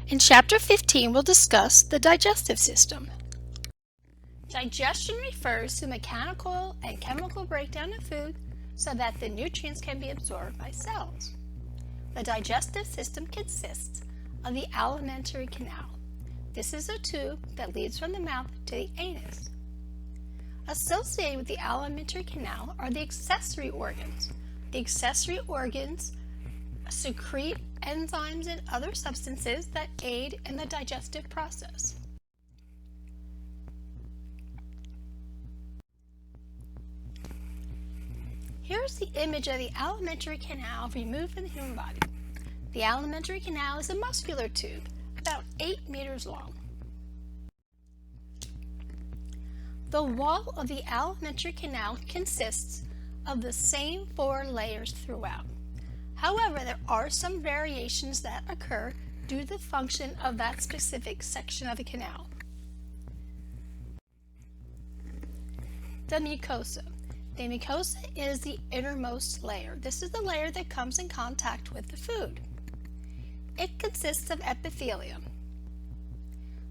In Chapter 15, we'll discuss the digestive system. Digestion refers to mechanical and chemical breakdown of food so that the nutrients can be absorbed by cells. The digestive system consists of the alimentary canal. This is a tube that leads from the mouth to the anus. Associated with the alimentary canal are the accessory organs. The accessory organs secrete enzymes and other substances that aid in the digestive process. Here's the image of the alimentary canal removed from the human body. The alimentary canal is a muscular tube, about 8 meters long. The wall of the alimentary canal consists of the same 4 layers throughout. However, there are some variations that occur due to the function of that specific section of the canal. The mucosa. The mucosa is the innermost layer. This is the layer that comes in contact with the food. It consists of epithelium.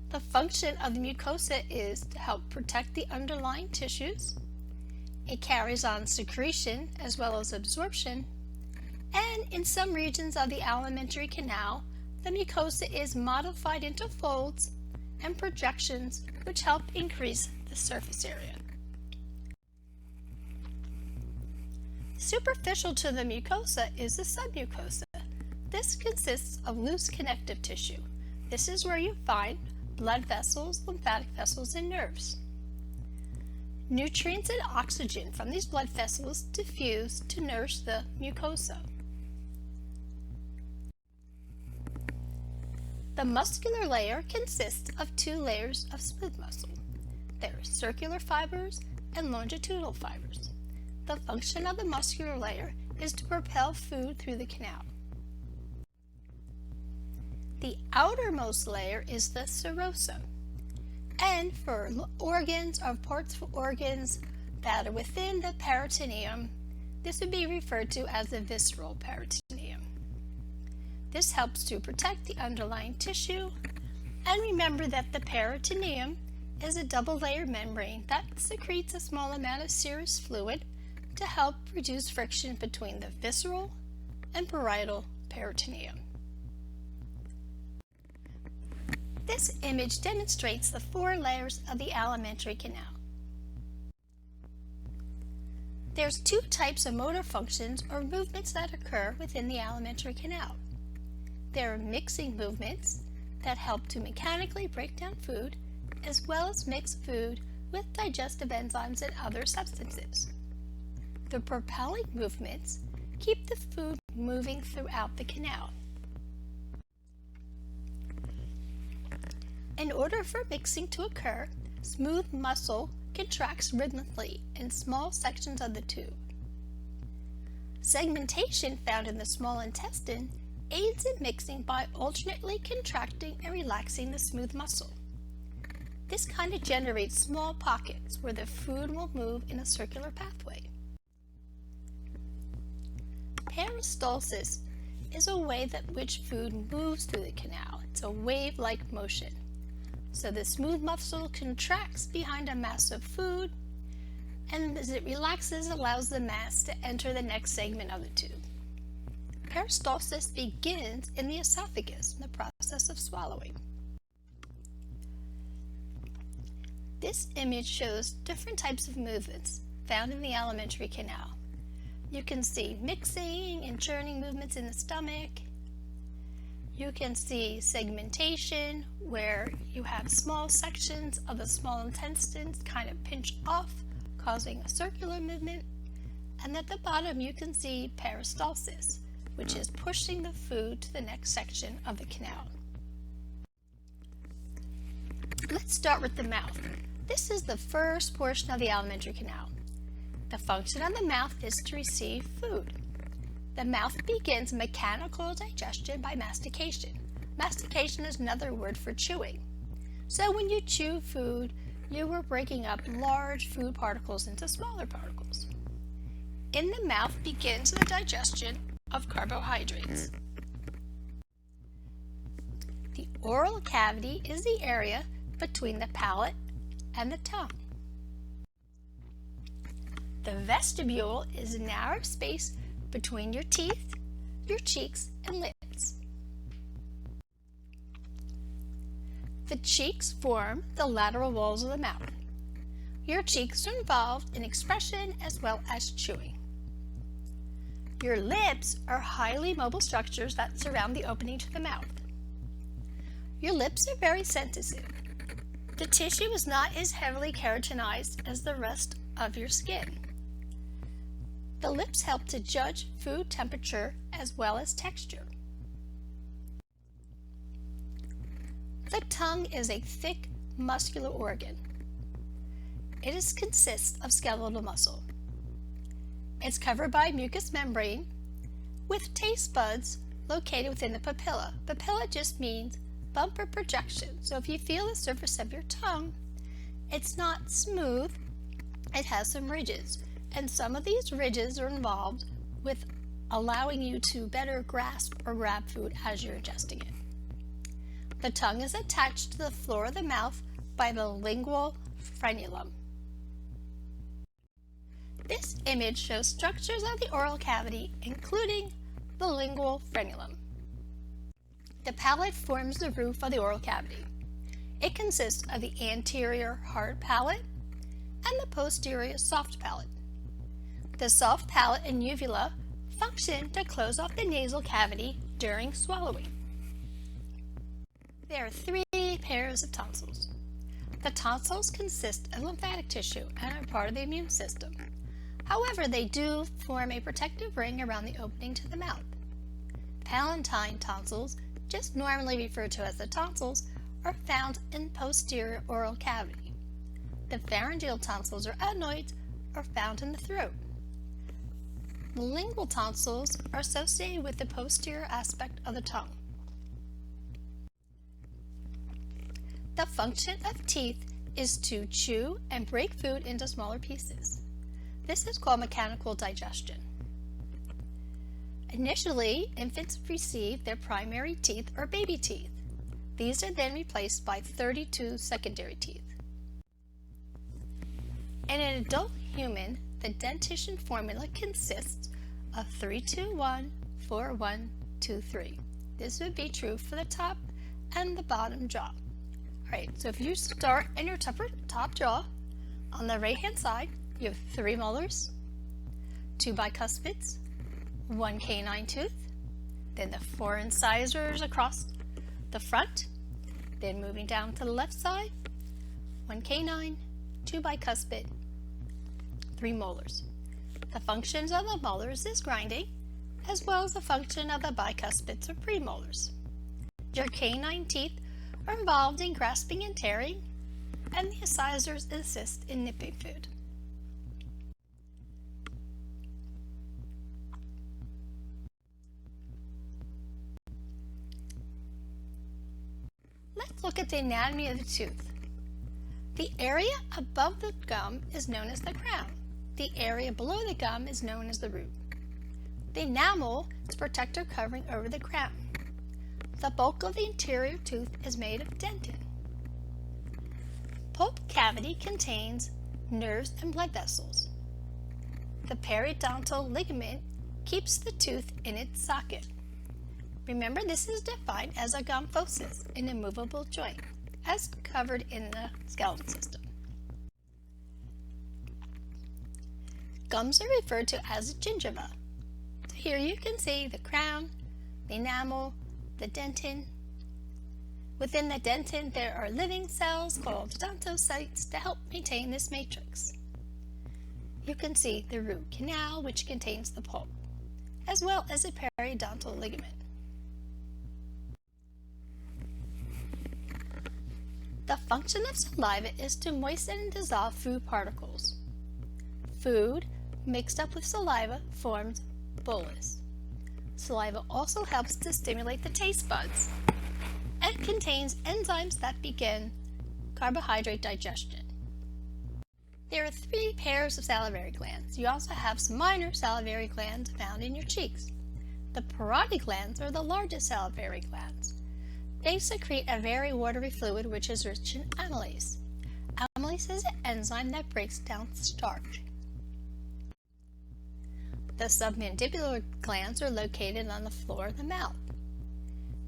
The function of the mucosa is to help protect the underlying tissues. It carries on secretion as well as absorption. And in some regions of the alimentary canal, the mucosa is modified into folds and projections which help increase the surface area. Superficial to the mucosa is the submucosa. This consists of loose connective tissue. This is where you find blood vessels, lymphatic vessels, and nerves. Nutrients and oxygen from these blood vessels diffuse to nourish the mucosa. The muscular layer consists of 2 layers of smooth muscle. There are circular fibers and longitudinal fibers. The function of the muscular layer is to propel food through the canal. The outermost layer is the serosa. And for organs or parts of organs that are within the peritoneum, this would be referred to as the visceral peritoneum. This helps to protect the underlying tissue. And remember that the peritoneum is a double-layered membrane that secretes a small amount of serous fluid to help reduce friction between the visceral and parietal peritoneum. This image demonstrates the 4 layers of the alimentary canal. There's 2 types of motor functions or movements that occur within the alimentary canal. There are mixing movements that help to mechanically break down food, as well as mix food with digestive enzymes and other substances. The propelling movements keep the food moving throughout the canal. In order for mixing to occur, smooth muscle contracts rhythmically in small sections of the tube. Segmentation found in the small intestine aids in mixing by alternately contracting and relaxing the smooth muscle. This kind of generates small pockets where the food will move in a circular pathway. Peristalsis is a way that which food moves through the canal. It's a wave-like motion. So the smooth muscle contracts behind a mass of food, and as it relaxes, allows the mass to enter the next segment of the tube. Peristalsis begins in the esophagus, in the process of swallowing. This image shows different types of movements found in the alimentary canal. You can see mixing and churning movements in the stomach. You can see segmentation, where you have small sections of the small intestines kind of pinch off, causing a circular movement. And at the bottom you can see peristalsis, which is pushing the food to the next section of the canal. Let's start with the mouth. This is the first portion of the alimentary canal. The function of the mouth is to receive food. The mouth begins mechanical digestion by mastication. Mastication is another word for chewing. So when you chew food, you are breaking up large food particles into smaller particles. In the mouth begins the digestion of carbohydrates. The oral cavity is the area between the palate and the tongue. The vestibule is a narrow space between your teeth, your cheeks, and lips. The cheeks form the lateral walls of the mouth. Your cheeks are involved in expression as well as chewing. Your lips are highly mobile structures that surround the opening to the mouth. Your lips are very sensitive. The tissue is not as heavily keratinized as the rest of your skin. The lips help to judge food temperature as well as texture. The tongue is a thick, muscular organ. It consists of skeletal muscle. It's covered by a mucous membrane with taste buds located within the papilla. Papilla just means bump or projection. So if you feel the surface of your tongue, it's not smooth, it has some ridges. And some of these ridges are involved with allowing you to better grasp or grab food as you're ingesting it. The tongue is attached to the floor of the mouth by the lingual frenulum. This image shows structures of the oral cavity, including the lingual frenulum. The palate forms the roof of the oral cavity. It consists of the anterior hard palate and the posterior soft palate. The soft palate and uvula function to close off the nasal cavity during swallowing. There are 3 pairs of tonsils. The tonsils consist of lymphatic tissue and are part of the immune system. However, they do form a protective ring around the opening to the mouth. Palatine tonsils, just normally referred to as the tonsils, are found in posterior oral cavity. The pharyngeal tonsils or adenoids are found in the throat. The lingual tonsils are associated with the posterior aspect of the tongue. The function of teeth is to chew and break food into smaller pieces. This is called mechanical digestion. Initially, infants receive their primary teeth or baby teeth. These are then replaced by 32 secondary teeth. In an adult human, the dentition formula consists of 3-2-1, 4-1-2-3. This would be true for the top and the bottom jaw. Alright, so if you start in your top jaw, on the right hand side, you have 3 molars, 2 bicuspids, 1 canine tooth, then the 4 incisors across the front, then moving down to the left side, 1 canine, 2 bicuspid, 3 molars. The functions of the molars is grinding, as well as the function of the bicuspids or premolars. Your canine teeth are involved in grasping and tearing, and the incisors assist in nipping food. Let's look at the anatomy of the tooth. The area above the gum is known as the crown. The area below the gum is known as the root. The enamel is protector covering over the crown. The bulk of the interior tooth is made of dentin. Pulp cavity contains nerves and blood vessels. The periodontal ligament keeps the tooth in its socket. Remember, this is defined as a gomphosis, an immovable joint, as covered in the skeletal system. Gums are referred to as gingiva. So here you can see the crown, the enamel, the dentin. Within the dentin, there are living cells called odontocytes to help maintain this matrix. You can see the root canal, which contains the pulp, as well as a periodontal ligament. The function of saliva is to moisten and dissolve food particles. Food mixed up with saliva forms bolus. Saliva also helps to stimulate the taste buds and contains enzymes that begin carbohydrate digestion. There are 3 pairs of salivary glands. You also have some minor salivary glands found in your cheeks. The parotid glands are the largest salivary glands. They secrete a very watery fluid which is rich in amylase. Amylase is an enzyme that breaks down starch. The submandibular glands are located on the floor of the mouth.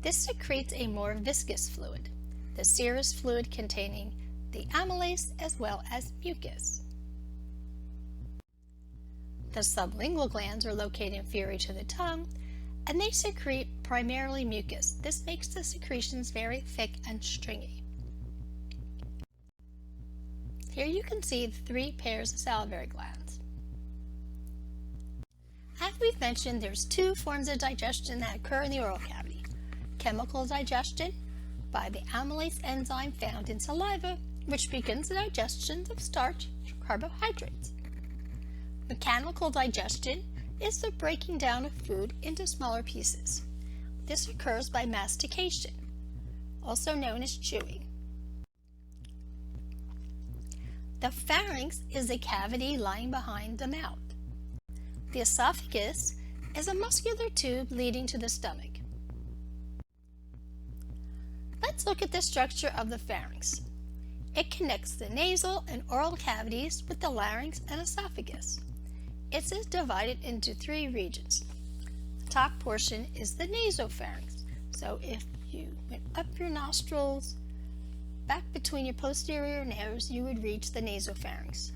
This secretes a more viscous fluid, the serous fluid containing the amylase as well as mucus. The sublingual glands are located inferior to the tongue, and they secrete primarily mucus. This makes the secretions very thick and stringy. Here you can see the 3 pairs of salivary glands. As we've mentioned, there's 2 forms of digestion that occur in the oral cavity. Chemical digestion by the amylase enzyme found in saliva, which begins the digestion of starch and carbohydrates. Mechanical digestion is the breaking down of food into smaller pieces. This occurs by mastication, also known as chewing. The pharynx is a cavity lying behind the mouth. The esophagus is a muscular tube leading to the stomach. Let's look at the structure of the pharynx. It connects the nasal and oral cavities with the larynx and esophagus. It is divided into 3 regions. The top portion is the nasopharynx. So if you went up your nostrils, back between your posterior nose, you would reach the nasopharynx.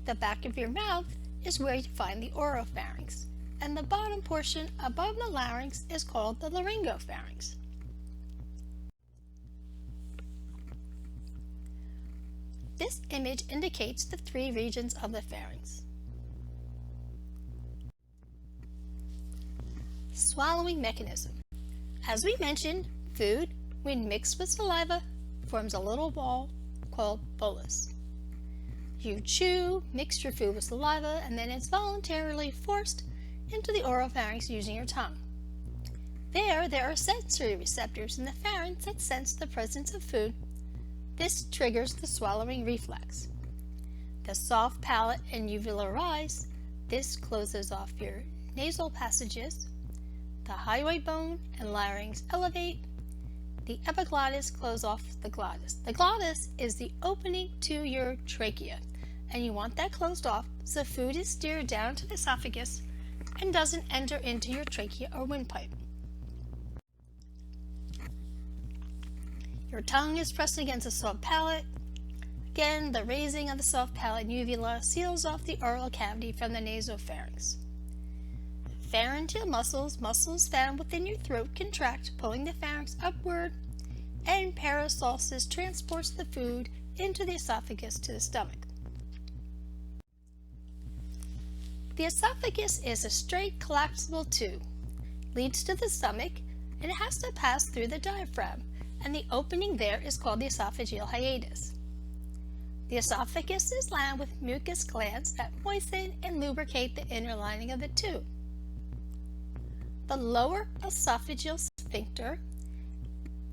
The back of your mouth is where you find the oropharynx, and the bottom portion above the larynx is called the laryngopharynx. This image indicates the 3 regions of the pharynx. Swallowing mechanism. As we mentioned, food, when mixed with saliva, forms a little ball called bolus. You chew, mix your food with saliva, and then it's voluntarily forced into the oropharynx using your tongue. There are sensory receptors in the pharynx that sense the presence of food. This triggers the swallowing reflex. The soft palate and uvular rise, this closes off your nasal passages. The hyoid bone and larynx elevate. The epiglottis close off the glottis. The glottis is the opening to your trachea, and you want that closed off so food is steered down to the esophagus and doesn't enter into your trachea or windpipe. Your tongue is pressed against the soft palate. Again, the raising of the soft palate and uvula seals off the oral cavity from the nasopharynx. Pharyngeal muscles found within your throat contract, pulling the pharynx upward, and peristalsis transports the food into the esophagus to the stomach. The esophagus is a straight collapsible tube, leads to the stomach, and it has to pass through the diaphragm, and the opening there is called the esophageal hiatus. The esophagus is lined with mucus glands that moisten and lubricate the inner lining of the tube. The lower esophageal sphincter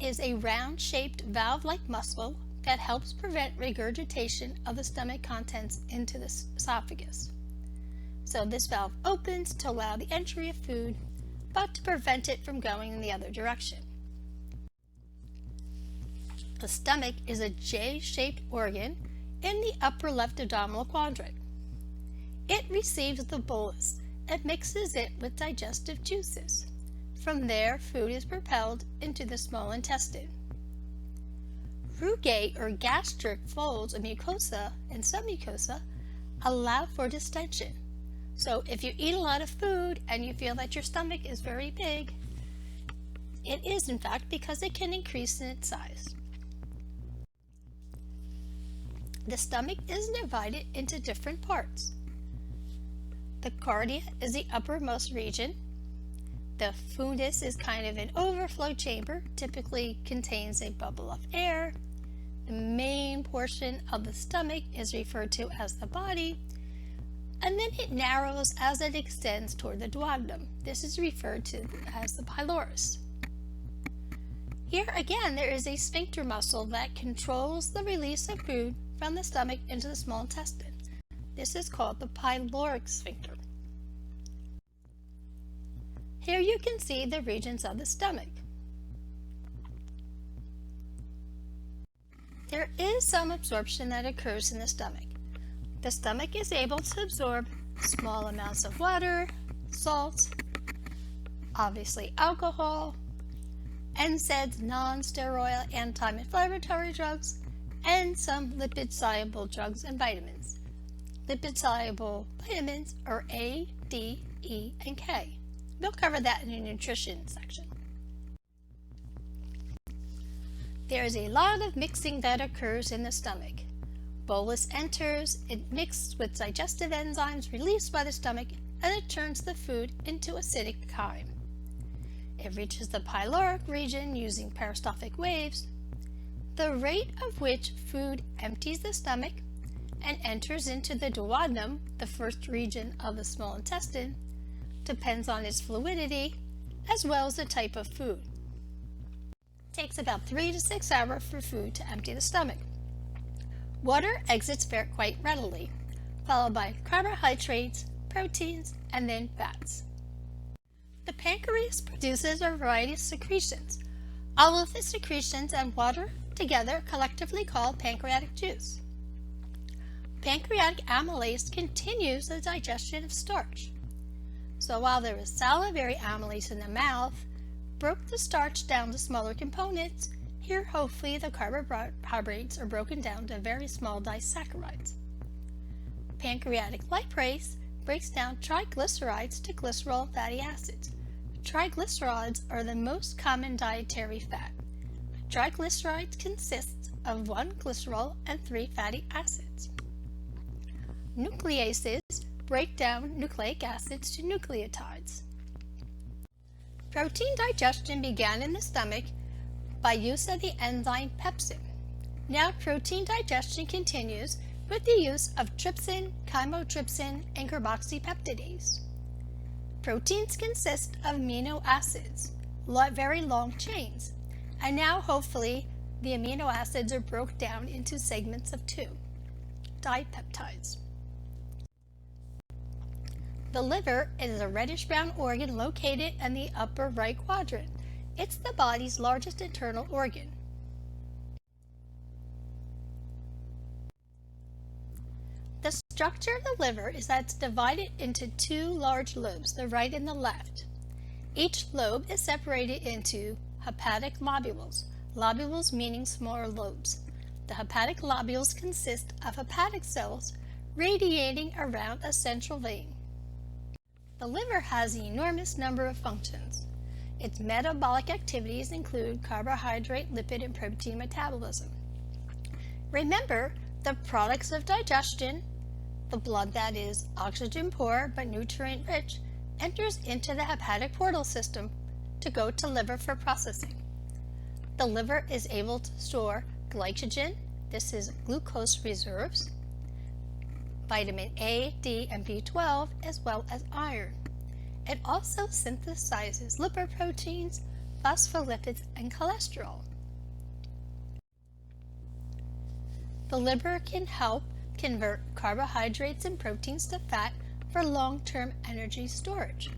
is a round-shaped valve-like muscle that helps prevent regurgitation of the stomach contents into the esophagus. So this valve opens to allow the entry of food, but to prevent it from going in the other direction. The stomach is a J-shaped organ in the upper left abdominal quadrant. It receives the bolus and mixes it with digestive juices. From there, food is propelled into the small intestine. Rugae or gastric folds of mucosa and submucosa allow for distension. So if you eat a lot of food and you feel that your stomach is very big, it is in fact because it can increase in its size. The stomach is divided into different parts. The cardia is the uppermost region. The fundus is kind of an overflow chamber, typically contains a bubble of air. The main portion of the stomach is referred to as the body, and then it narrows as it extends toward the duodenum. This is referred to as the pylorus. Here again, there is a sphincter muscle that controls the release of food from the stomach into the small intestine. This is called the pyloric sphincter. Here you can see the regions of the stomach. There is some absorption that occurs in the stomach. The stomach is able to absorb small amounts of water, salt, obviously alcohol, NSAIDs, non-steroidal anti-inflammatory drugs, and some lipid-soluble drugs and vitamins. Lipid-soluble vitamins are A, D, E, and K. We'll cover that in the nutrition section. There is a lot of mixing that occurs in the stomach. Bolus enters, it mixes with digestive enzymes released by the stomach, and it turns the food into acidic chyme. It reaches the pyloric region using peristaltic waves, the rate of which food empties the stomach and enters into the duodenum, the first region of the small intestine, depends on its fluidity as well as the type of food. It takes about 3 to 6 hours for food to empty the stomach. Water exits quite readily, followed by carbohydrates, proteins, and then fats. The pancreas produces a variety of secretions. All of the secretions and water together collectively called pancreatic juice. Pancreatic amylase continues the digestion of starch. So while there is salivary amylase in the mouth, broke the starch down to smaller components. Here hopefully the carbohydrates are broken down to very small disaccharides. Pancreatic lipase breaks down triglycerides to glycerol fatty acids. Triglycerides are the most common dietary fat. Triglycerides consist of 1 glycerol and 3 fatty acids. Nucleases break down nucleic acids to nucleotides. Protein digestion began in the stomach by use of the enzyme pepsin. Now protein digestion continues with the use of trypsin, chymotrypsin, and carboxypeptidase. Proteins consist of amino acids, very long chains, and now hopefully the amino acids are broken down into segments of 2, dipeptides. The liver is a reddish-brown organ located in the upper right quadrant. It's the body's largest internal organ. The structure of the liver is that it's divided into 2 large lobes, the right and the left. Each lobe is separated into hepatic lobules, lobules meaning smaller lobes. The hepatic lobules consist of hepatic cells radiating around a central vein. The liver has an enormous number of functions. Its metabolic activities include carbohydrate, lipid, and protein metabolism. Remember, the products of digestion, the blood that is oxygen poor but nutrient rich, enters into the hepatic portal system to go to liver for processing. The liver is able to store glycogen, this is glucose reserves, vitamin A, D, and B12, as well as iron. It also synthesizes lipoproteins, phospholipids, and cholesterol. The liver can help convert carbohydrates and proteins to fat for long-term energy storage,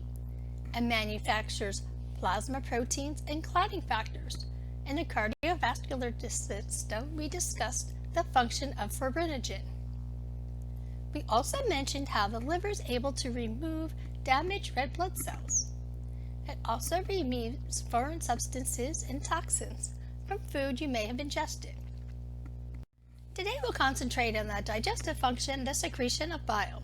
and manufactures plasma proteins and clotting factors. In the cardiovascular system, we discussed the function of fibrinogen. We also mentioned how the liver is able to remove damaged red blood cells. It also removes foreign substances and toxins from food you may have ingested. Today we'll concentrate on the digestive function, the secretion of bile.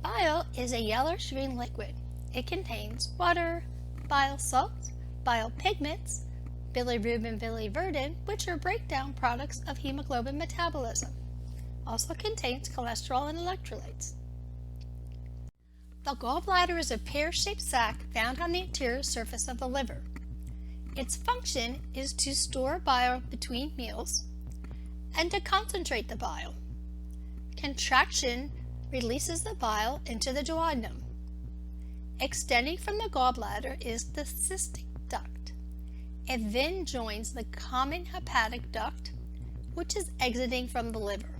Bile is a yellowish-green liquid. It contains water, bile salts, bile pigments, bilirubin and biliverdin, which are breakdown products of hemoglobin metabolism. Also contains cholesterol and electrolytes. The gallbladder is a pear-shaped sac found on the anterior surface of the liver. Its function is to store bile between meals and to concentrate the bile. Contraction releases the bile into the duodenum. Extending from the gallbladder is the cystic duct. It then joins the common hepatic duct, which is exiting from the liver.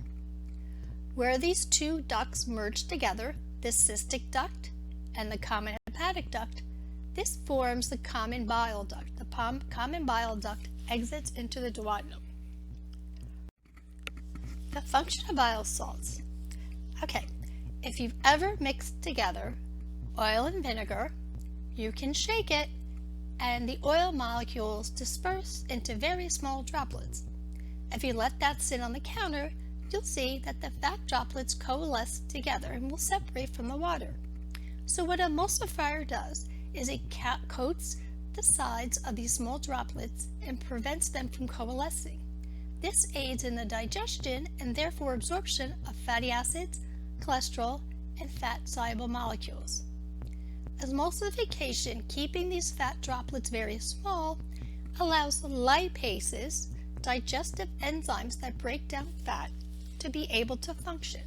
Where these 2 ducts merge together, the cystic duct and the common hepatic duct, this forms the common bile duct. The common bile duct exits into the duodenum. The function of bile salts. Okay, if you've ever mixed together oil and vinegar, you can shake it and the oil molecules disperse into very small droplets. If you let that sit on the counter, you'll see that the fat droplets coalesce together and will separate from the water. So what an emulsifier does is it coats the sides of these small droplets and prevents them from coalescing. This aids in the digestion and therefore absorption of fatty acids, cholesterol, and fat-soluble molecules. Emulsification, keeping these fat droplets very small, allows lipases, digestive enzymes that break down fat, to be able to function.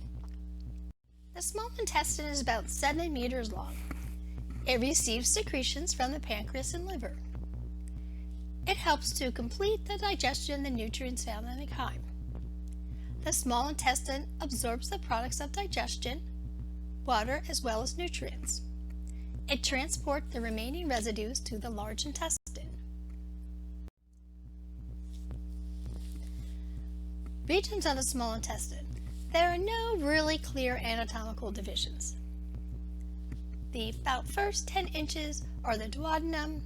The small intestine is about 7 meters long. It receives secretions from the pancreas and liver. It helps to complete the digestion of the nutrients found in the chyme. The small intestine absorbs the products of digestion, water, as well as nutrients. It transports the remaining residues to the large intestine. Regions of the small intestine. There are no really clear anatomical divisions. The about first 10 inches are the duodenum.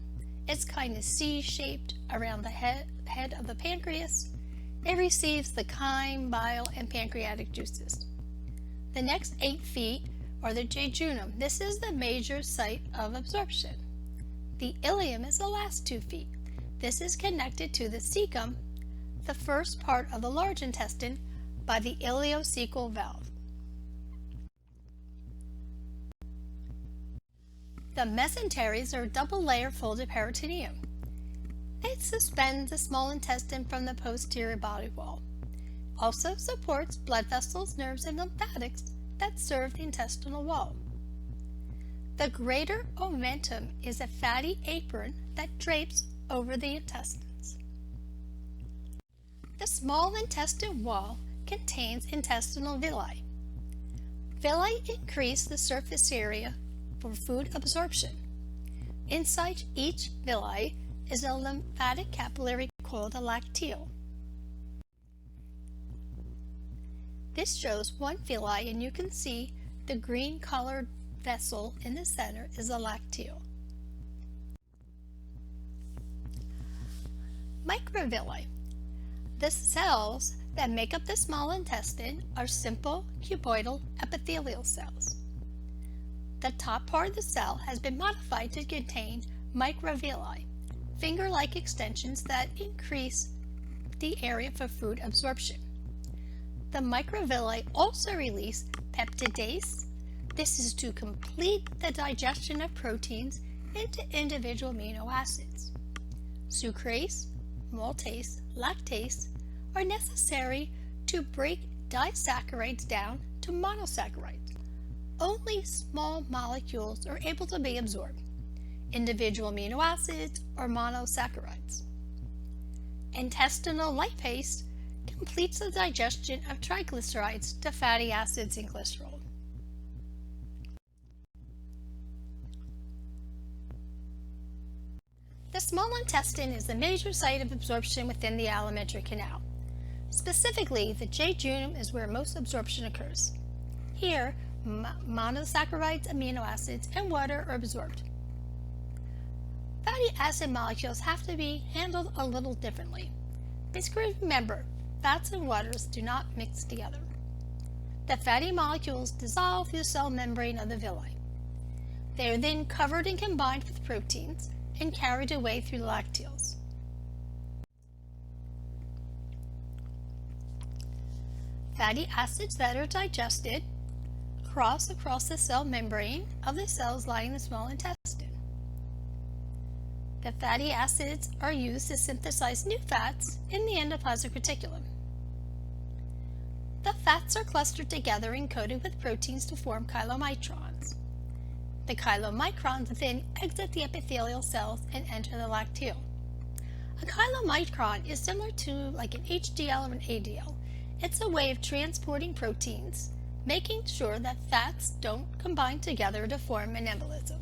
It's kind of C-shaped around the head of the pancreas. It receives the chyme, bile, and pancreatic juices. The next 8 feet are the jejunum. This is the major site of absorption. The ileum is the last 2 feet. This is connected to the cecum, the first part of the large intestine, by the ileocecal valve. The mesenteries are a double-layer folded peritoneum. It suspends the small intestine from the posterior body wall. Also supports blood vessels, nerves, and lymphatics that serve the intestinal wall. The greater omentum is a fatty apron that drapes over the intestines. The small intestine wall contains intestinal villi. Villi increase the surface area for food absorption. Inside each villi is a lymphatic capillary called a lacteal. This shows one villi, and you can see the green colored vessel in the center is a lacteal. Microvilli. The cells that make up the small intestine are simple cuboidal epithelial cells. The top part of the cell has been modified to contain microvilli, finger-like extensions that increase the area for food absorption. The microvilli also release peptidase. This is to complete the digestion of proteins into individual amino acids. Sucrase, maltase, lactase are necessary to break disaccharides down to monosaccharides. Only small molecules are able to be absorbed. Individual amino acids are monosaccharides. Intestinal lipase completes the digestion of triglycerides to fatty acids and cholesterol. The small intestine is the major site of absorption within the alimentary canal. Specifically, the jejunum is where most absorption occurs. Here, monosaccharides, amino acids, and water are absorbed. Fatty acid molecules have to be handled a little differently. Basically, remember, fats and waters do not mix together. The fatty molecules dissolve through the cell membrane of the villi. They are then covered and combined with proteins and carried away through the lacteals. Fatty acids that are digested cross across the cell membrane of the cells lining the small intestine. The fatty acids are used to synthesize new fats in the endoplasmic reticulum. The fats are clustered together and coated with proteins to form chylomicrons. The chylomicrons then exit the epithelial cells and enter the lacteal. A chylomicron is similar to like an HDL or an ADL. It's a way of transporting proteins, making sure that fats don't combine together to form an embolism.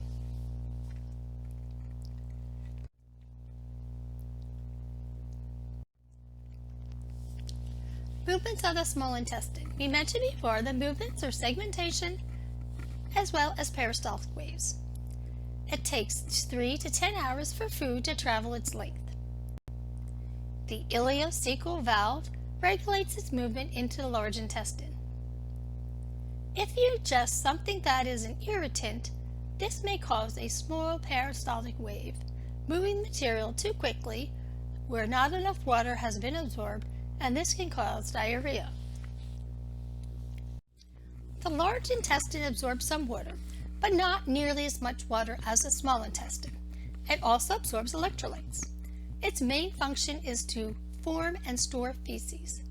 Movements of the small intestine. We mentioned before the movements are segmentation as well as peristaltic waves. It takes 3 to 10 hours for food to travel its length. The ileocecal valve regulates its movement into the large intestine. If you ingest something that is an irritant, this may cause a small peristaltic wave, moving material too quickly where not enough water has been absorbed, and this can cause diarrhea. The large intestine absorbs some water, but not nearly as much water as the small intestine. It also absorbs electrolytes. Its main function is to form and store feces.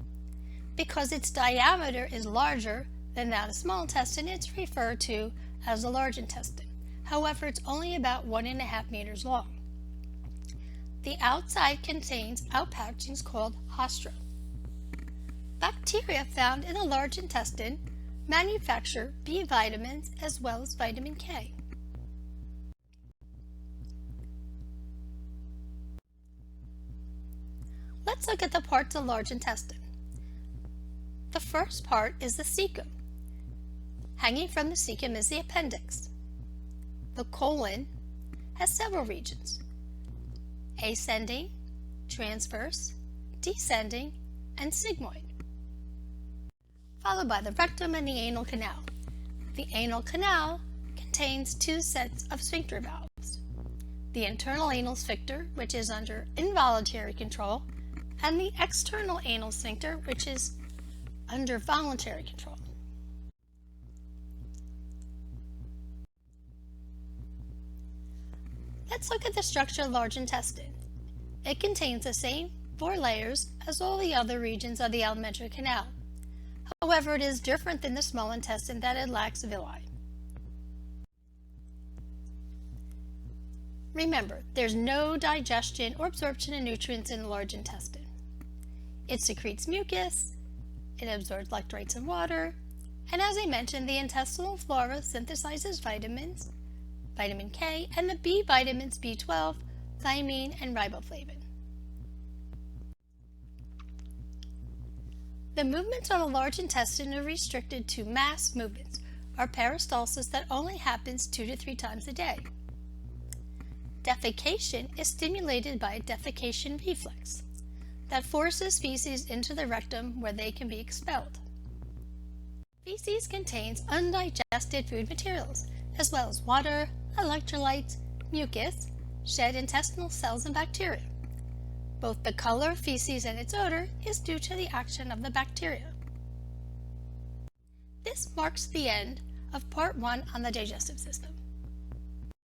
Because its diameter is larger than that of the small intestine, it's referred to as the large intestine. However, it's only about 1.5 meters long. The outside contains outpouchings called haustra. Bacteria found in the large intestine manufacture B vitamins as well as vitamin K. Let's look at the parts of the large intestine. The first part is the cecum. Hanging from the cecum is the appendix. The colon has several regions: ascending, transverse, descending, and sigmoid, followed by the rectum and the anal canal. The anal canal contains 2 sets of sphincter valves: the internal anal sphincter, which is under involuntary control, and the external anal sphincter, which is under voluntary control. Let's look at the structure of the large intestine. It contains the same 4 layers as all the other regions of the alimentary canal. However, it is different than the small intestine that it lacks villi. Remember, there's no digestion or absorption of nutrients in the large intestine. It secretes mucus, it absorbs electrolytes and water, and as I mentioned, the intestinal flora synthesizes vitamins, vitamin K, and the B vitamins B12, thiamine, and riboflavin. The movements of the large intestine are restricted to mass movements, or peristalsis, that only happens 2 to 3 times a day. Defecation is stimulated by a defecation reflex that forces feces into the rectum where they can be expelled. Feces contains undigested food materials, as well as water, electrolytes, mucus, shed intestinal cells, and bacteria. Both the color of feces and its odor is due to the action of the bacteria. This marks the end of part 1 on the digestive system.